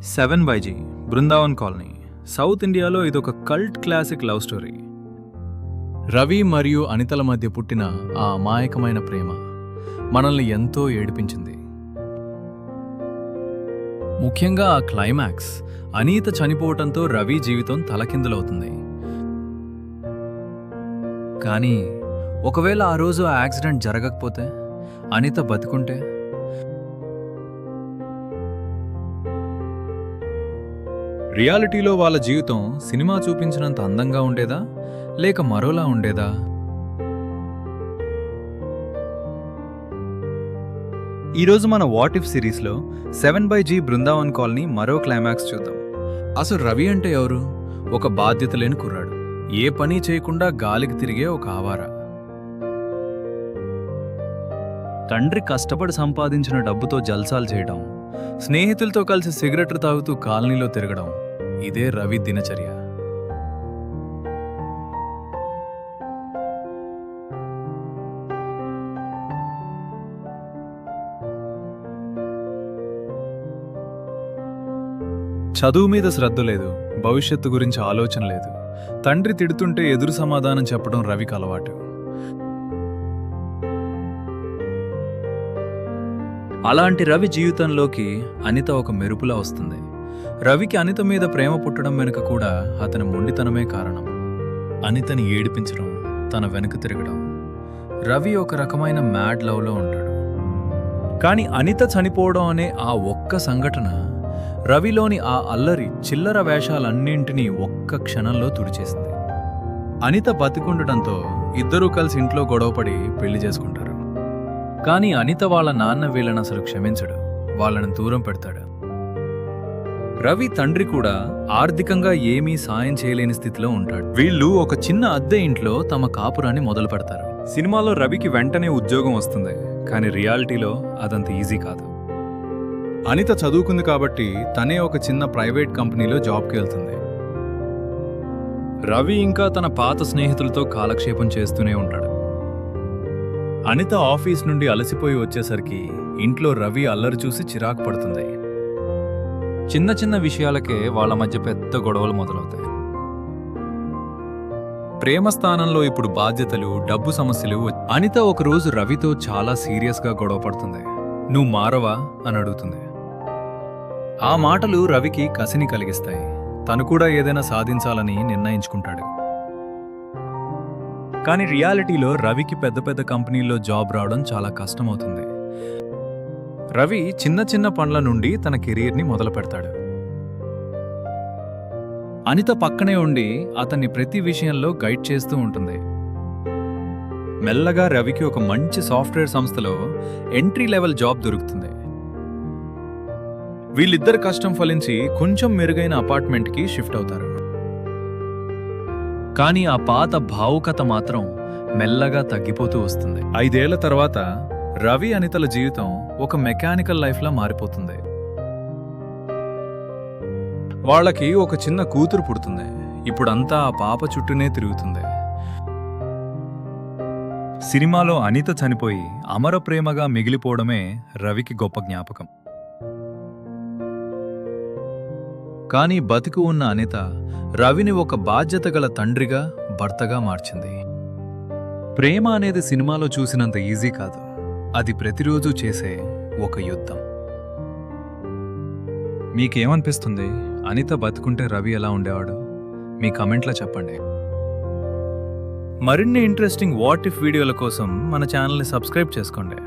Seven by G Brindavan colony south ఇండియాలో ఇదొక cult classic love story. Ravi మరియు అనితల మధ్య పుట్టిన ఆ అమాయకమైన ప్రేమ మనల్ని ఎంతో ఏడిపించింది. ముఖ్యంగా ఆ క్లైమాక్స్, అనిత చనిపోవటంతో రవి జీవితం తలకిందులవుతుంది. కానీ ఒకవేళ ఆ రోజు ఆ యాక్సిడెంట్ జరగకపోతే, అనిత బతికుంటే, రియాలిటీలో వాళ్ళ జీవితం సినిమా చూపించినంత అందంగా ఉండేదా లేక మరోలా ఉండేదా? ఈరోజు మన వాట్ ఇఫ్ సిరీస్లో 7 బై జీ బృందావన్ కాలనీ మరో క్లైమాక్స్ చూద్దాం. అసలు రవి అంటే ఎవరు? ఒక బాధ్యత లేని కుర్రాడు, ఏ పని చేయకుండా గాలికి తిరిగే ఒక ఆవారా. తండ్రి కష్టపడి సంపాదించిన డబ్బుతో జల్సాలు చేయడం, స్నేహితులతో కలిసి సిగరెట్లు తాగుతూ కాలనీలో తిరగడం, ఇదే రవి దినచర్య. చదువు మీద శ్రద్ధ లేదు, భవిష్యత్తు గురించి ఆలోచన లేదు. తండ్రి తిడుతుంటే ఎదురు సమాధానం చెప్పడం రవికి అలవాటు. అలాంటి రవి జీవితంలోకి అనిత ఒక మెరుపులా వస్తుంది. రవికి అనిత మీద ప్రేమ పుట్టడం వెనుక కూడా అతని మొండితనమే కారణం. అనితని ఏడిపించడం, తన వెనుక తిరగడం. రవి ఒక రకమైన మ్యాడ్ లవ్లో ఉంటాడు. కానీ అనిత చనిపోవడం అనే ఆ ఒక్క సంఘటన రవిలోని ఆ అల్లరి చిల్లర వేషాలన్నింటినీ ఒక్క క్షణంలో తుడిచేసింది. అనిత బతికుండటంతో ఇద్దరూ కలిసి ఇంట్లో గొడవపడి పెళ్లి చేసుకుంటారు. కానీ అనిత వాళ్ళ నాన్న వీళ్ళని అసలు క్షమించడు, వాళ్ళని దూరం పెడతాడు. రవి తండ్రి కూడా ఆర్థికంగా ఏమీ సాయం చేయలేని స్థితిలో ఉంటాడు. వీళ్ళు ఒక చిన్న అద్దె ఇంట్లో తమ కాపురాన్ని మొదలు పెడతారు. సినిమాలో రవికి వెంటనే ఉద్యోగం వస్తుంది, కానీ రియాలిటీలో అదంత ఈజీ కాదు. అనిత చదువుకుంది కాబట్టి తనే ఒక చిన్న ప్రైవేట్ కంపెనీలో జాబ్కి వెళ్తుంది. రవి ఇంకా తన పాత స్నేహితులతో కాలక్షేపం చేస్తూనే ఉంటాడు. అనిత ఆఫీస్ నుండి అలసిపోయి వచ్చేసరికి ఇంట్లో రవి అల్లరి చూసి చిరాకు పడుతుంది. చిన్న చిన్న విషయాలకే వాళ్ళ మధ్య పెద్ద గొడవలు మొదలవుతాయి. ప్రేమ స్థానంలో ఇప్పుడు బాధ్యతలు, డబ్బు సమస్యలు. అనిత ఒకరోజు రవితో చాలా సీరియస్గా గొడవ పడుతుంది. నువ్వు మారవా అని అడుగుతుంది. ఆ మాటలు రవికి కసిని కలిగిస్తాయి. తను కూడా ఏదైనా సాధించాలని నిర్ణయించుకుంటాడు. కానీ రియాలిటీలో రవికి పెద్ద పెద్ద కంపెనీల్లో జాబ్ రావడం చాలా కష్టమవుతుంది. రవి చిన్న చిన్న పనుల నుండి తన కెరీర్ని మొదలు పెడతాడు. అనిత పక్కనే ఉండి అతన్ని ప్రతి విషయంలో గైడ్ చేస్తూ ఉంటుంది. మెల్లగా రవికి ఒక మంచి సాఫ్ట్వేర్ సంస్థలో ఎంట్రీ లెవెల్ జాబ్ దొరుకుతుంది. వీళ్ళిద్దరు కష్టం ఫలించి కొంచెం మెరుగైన అపార్ట్మెంట్కి షిఫ్ట్ అవుతారు. కానీ ఆ పాత భావుకత మాత్రం మెల్లగా తగ్గిపోతూ వస్తుంది. 5 ఏళ్ల తర్వాత రవి అనితల జీవితం ఒక మెకానికల్ లైఫ్లా మారిపోతుంది. వాళ్ళకి ఒక చిన్న కూతురు పుడుతుంది. ఇప్పుడంతా ఆ పాప చుట్టూనే తిరుగుతుంది. సినిమాలో అనిత చనిపోయి అమర ప్రేమగా మిగిలిపోవడమే రవికి గొప్ప జ్ఞాపకం. కానీ బతికి ఉన్న అనిత రవిని ఒక బాధ్యత గల తండ్రిగా, భర్తగా మార్చింది. ప్రేమ అనేది సినిమాలో చూసినంత ఈజీ కాదు. అది ప్రతిరోజు చేసే ఒక యుద్ధం. మీకేమనిపిస్తుంది? అనిత బతుకుంటే రవి ఎలా ఉండేవాడు? మీ కమెంట్లో చెప్పండి. మరిన్ని ఇంట్రెస్టింగ్ వాట్ ఇఫ్ వీడియోల కోసం మన ఛానల్ని సబ్స్క్రైబ్ చేసుకోండి.